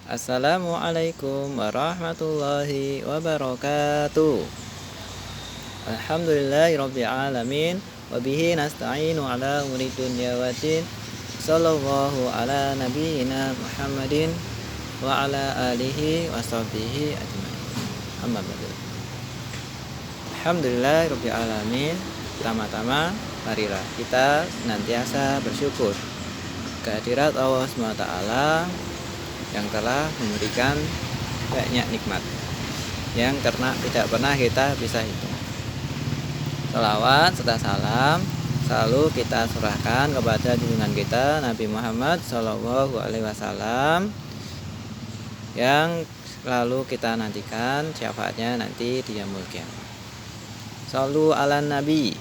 Assalamualaikum warahmatullahi wabarakatuh. Alhamdulillahirabbil alamin wa bihi nasta'inu ala umuri dunya waddin. Sallallahu ala nabiyyina Muhammadin wa ala alihi wa sahbihi ajmain. Amma ba'du. Alhamdulillahirabbil alamin. Pertama-tama marilah kita senantiasa bersyukur kehadirat Allah SWT yang telah memberikan banyak nikmat yang karena tidak pernah kita bisa hitung. Salawat serta salam selalu kita surahkan kepada junjungan kita Nabi Muhammad SAW yang selalu kita nantikan syafaatnya nanti di yaumul qiyamah. Shallu ala Nabi,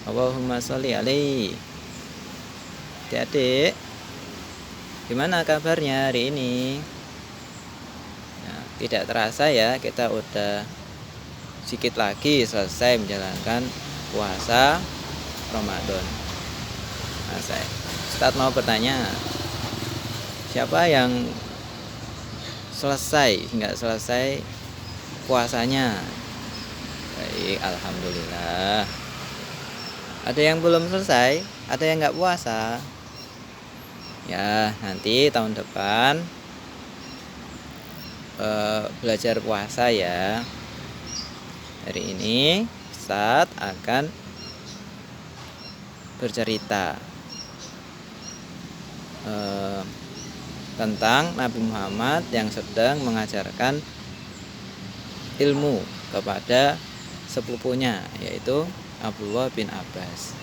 Allahumma sholli alaihi. Adik-adik, gimana kabarnya hari ini? Nah, tidak terasa ya, kita udah sedikit lagi selesai menjalankan puasa Ramadan. Nah, Ustadz mau bertanya, siapa yang nggak selesai puasanya? Baik, alhamdulillah. Ada yang belum selesai, ada yang nggak puasa. Ya, nanti tahun depan belajar puasa ya. Hari ini Ustadz akan bercerita tentang Nabi Muhammad yang sedang mengajarkan ilmu kepada sepupunya, yaitu Abdullah bin Abbas.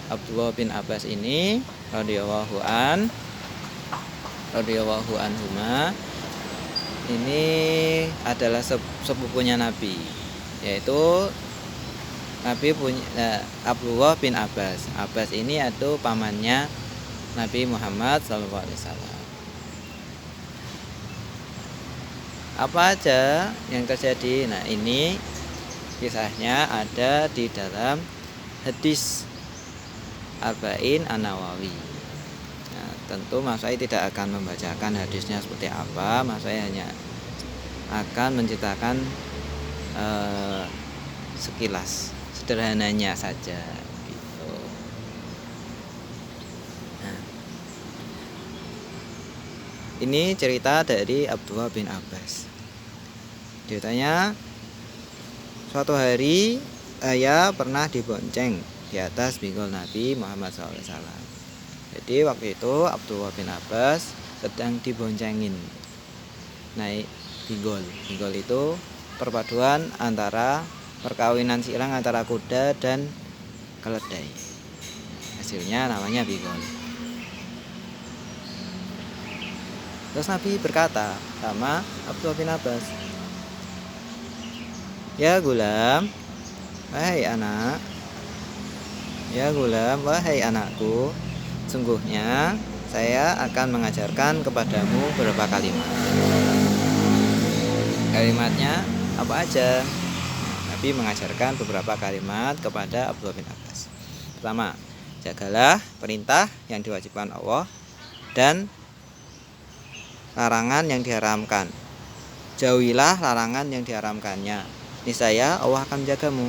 Abdullah bin Abbas ini radhiyallahu anhuma ini adalah sepupunya Nabi, yaitu Nabi punya Abdullah bin Abbas. Abbas ini itu pamannya Nabi Muhammad SAW. Apa aja yang terjadi? Nah, ini kisahnya ada di dalam hadis Arba'in An-Nawawi. Nah, tentu Mas saya tidak akan membacakan hadisnya seperti apa. Mas saya hanya akan menceritakan sekilas, sederhananya saja gitu. Nah, ini cerita dari Abdullah bin Abbas. Ceritanya, suatu hari saya pernah dibonceng di atas bingkol Nabi Muhammad SAW. Jadi waktu itu Abdullah bin Abbas sedang diboncengin naik bingkol. Bingkol itu perpaduan antara perkawinan silang antara kuda dan keledai. Hasilnya namanya bingkol. Terus Nabi berkata sama Abdullah bin Abbas, "Ya gulam, wahai anak. Ya gulam, wahai anakku, sungguhnya saya akan mengajarkan kepadamu beberapa kalimat." Kalimatnya apa aja? Nabi mengajarkan beberapa kalimat kepada Abdullah bin Abbas. Pertama, jagalah perintah yang diwajibkan Allah dan larangan yang diharamkan. Jauhilah larangan yang diharamkannya. Niscaya Allah akan menjagamu.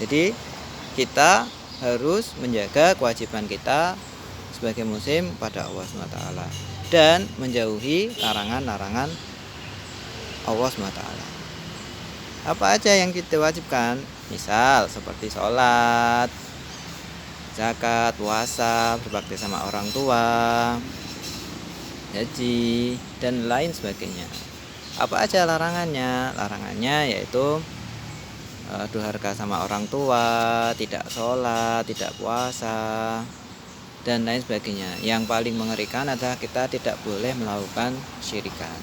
Jadi kita harus menjaga kewajiban kita sebagai muslim pada Allah SWT dan menjauhi larangan-larangan Allah SWT. Apa aja yang kita wajibkan? Misal seperti sholat, zakat, puasa, berbakti sama orang tua, haji, dan lain sebagainya. Apa aja larangannya? Larangannya yaitu durhaka sama orang tua, tidak sholat, tidak puasa, dan lain sebagainya. Yang paling mengerikan adalah kita tidak boleh melakukan syirikan.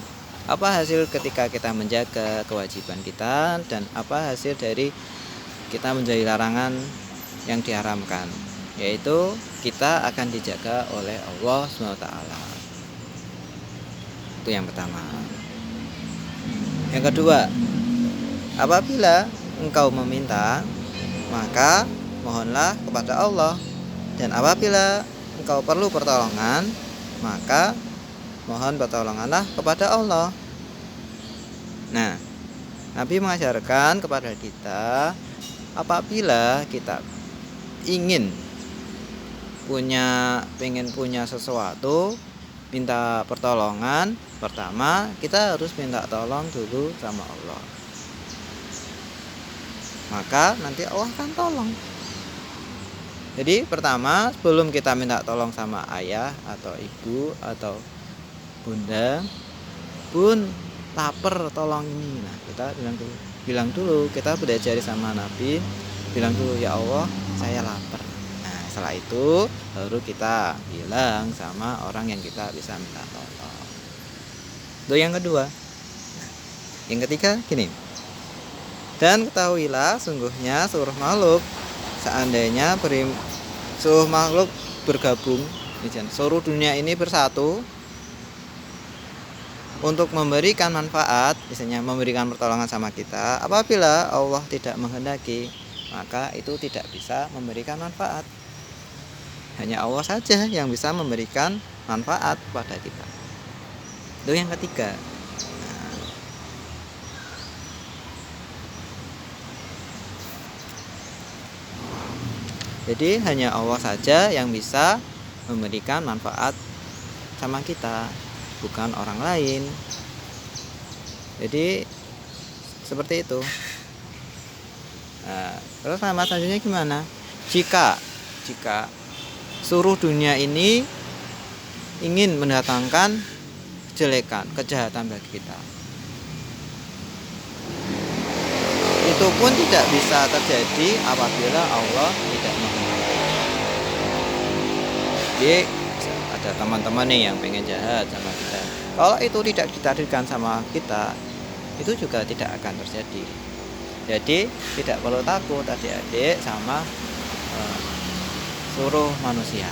Apa hasil ketika kita menjaga kewajiban kita, dan apa hasil dari kita menjauhi larangan yang diharamkan? Yaitu kita akan dijaga oleh Allah SWT. Itu yang pertama. Yang kedua, apabila engkau meminta, maka mohonlah kepada Allah. Dan apabila engkau perlu pertolongan, maka mohon pertolonganlah kepada Allah. Nah, Nabi mengajarkan kepada kita, apabila kita ingin pengen punya sesuatu, minta pertolongan, pertama kita harus minta tolong dulu sama Allah. Maka nanti Allah akan tolong. Jadi pertama, sebelum kita minta tolong sama ayah atau ibu atau bunda, bun lapar tolong ini, nah kita bilang dulu kita belajar sama Nabi, bilang dulu, ya Allah saya lapar. Nah setelah itu baru kita bilang sama orang yang kita bisa minta tolong. Itu yang kedua. Yang ketiga gini, dan ketahuilah sungguhnya seluruh makhluk, seandainya seluruh makhluk bergabung, seluruh dunia ini bersatu untuk memberikan manfaat, misalnya memberikan pertolongan sama kita, apabila Allah tidak menghendaki, maka itu tidak bisa memberikan manfaat. Hanya Allah saja yang bisa memberikan manfaat pada kita. Itu yang ketiga. Jadi hanya Allah saja yang bisa memberikan manfaat sama kita, bukan orang lain. Jadi seperti itu. Nah, terus nama selanjutnya gimana? Jika seluruh dunia ini ingin mendatangkan kejelekan, kejahatan bagi kita, itu pun tidak bisa terjadi apabila Allah tidak menghendaki. Jadi ada teman-teman nih yang pengen jahat sama kita, kalau itu tidak ditakdirkan sama kita, itu juga tidak akan terjadi. Jadi tidak perlu takut adik-adik sama seluruh manusia,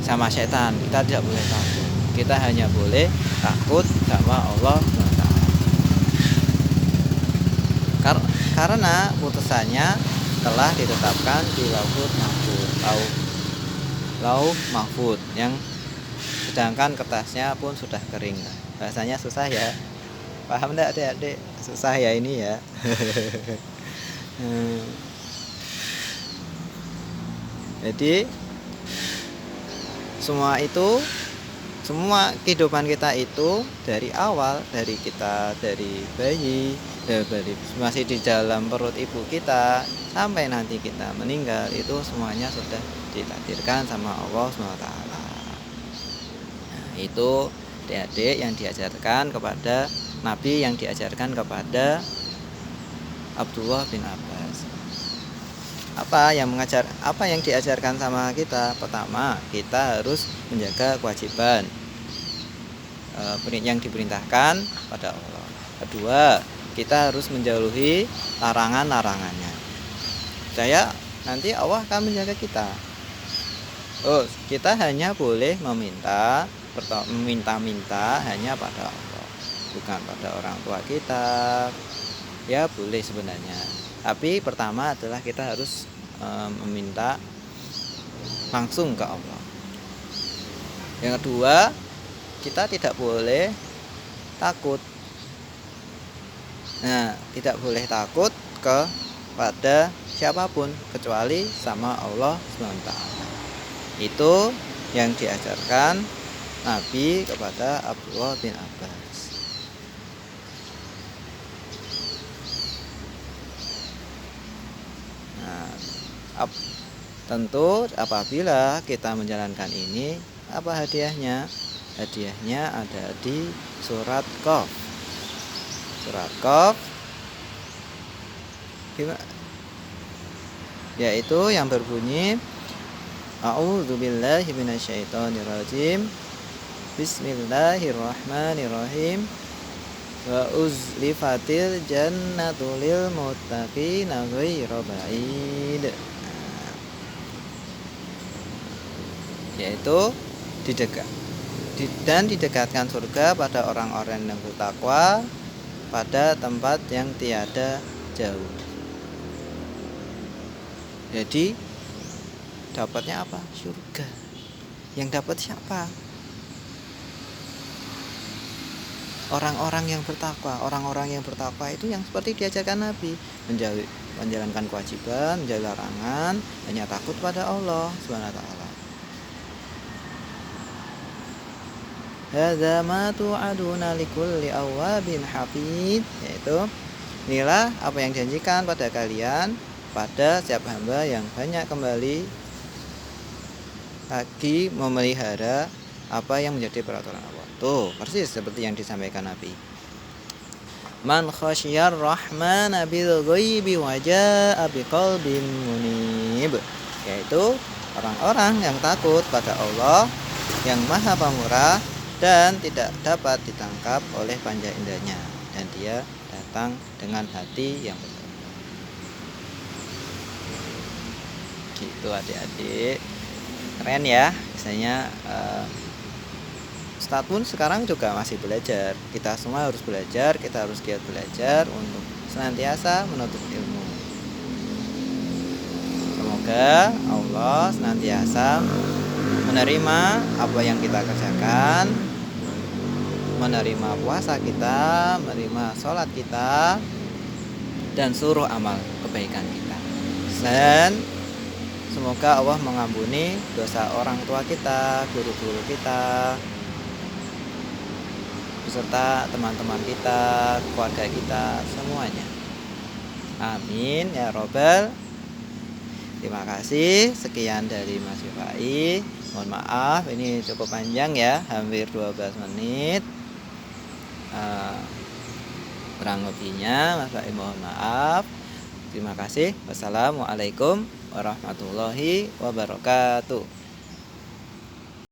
sama setan. Kita tidak boleh takut, kita hanya boleh takut sama Allah SWT. Karena putusannya telah ditetapkan di lauh mahfud, yang sedangkan kertasnya pun sudah kering. Bahasanya susah ya, paham enggak adik-adik? Susah ya ini ya. Jadi semua kehidupan kita itu dari awal, dari bayi, dari masih di dalam perut ibu kita sampai nanti kita meninggal, itu semuanya sudah ditakdirkan sama Allah SWT. Nah, itu adik-adik yang diajarkan kepada Nabi, yang diajarkan kepada Abdullah bin Abbas. Apa yang diajarkan sama kita? Pertama, kita harus menjaga kewajiban yang diperintahkan pada Allah. Kedua, kita harus menjauhi larangan-larangannya. Percaya nanti Allah akan menjaga kita. Kita hanya boleh meminta hanya pada Allah, bukan pada orang tua kita. Ya boleh sebenarnya, tapi pertama adalah kita harus meminta langsung ke Allah. Yang kedua, kita tidak boleh takut. Nah, tidak boleh takut kepada siapapun kecuali sama Allah SWT. Itu yang diajarkan Nabi kepada Abdullah bin Abbas. Nah, tentu apabila kita menjalankan ini, apa hadiahnya? Hadiahnya ada di surat Qaf. Surat Qaf yaitu yang berbunyi, A'udzubillahi minasyaitonirrajim, Bismillahirrahmanirrahim, wa uzlifatil jannatu lil muttaqina ghairu ba'id. Yaitu didekatkan surga pada orang-orang yang bertakwa pada tempat yang tiada jauh. Jadi dapatnya apa? Surga. Yang dapat siapa? Orang-orang yang bertakwa. Orang-orang yang bertakwa itu yang seperti diajarkan Nabi, menjalankan kewajiban, menjauhi larangan, hanya takut pada Allah Subhanahu wa taala. Hadza ma tu'aduna likulli awwabin hafid, yaitu inilah apa yang dijanjikan pada kalian pada setiap hamba yang banyak kembali lagi memelihara apa yang menjadi peraturan Allah. Tuh, persis seperti yang disampaikan Nabi. Man khasyar rahmana bil ghaibi wa jaa biqalbin munib, yaitu orang-orang yang takut pada Allah yang Maha Pemurah dan tidak dapat ditangkap oleh panca indahnya, dan dia datang dengan hati yang benar. Gitu adik-adik, keren ya. Biasanya Ustadz pun sekarang juga masih belajar. Kita semua harus belajar, kita harus giat belajar untuk senantiasa menuntut ilmu. Semoga Allah senantiasa menerima apa yang kita kerjakan, menerima puasa kita, menerima sholat kita, dan seluruh amal kebaikan kita. Dan semoga Allah mengampuni dosa orang tua kita, guru-guru kita, beserta teman-teman kita, keluarga kita, semuanya. Amin ya robbal. Terima kasih. Sekian dari Mas Yufai. Mohon maaf ini cukup panjang ya, hampir 12 menit. Kurang lebihnya Mas Yufai mohon maaf. Terima kasih. Wassalamualaikum warahmatullahi wabarakatuh.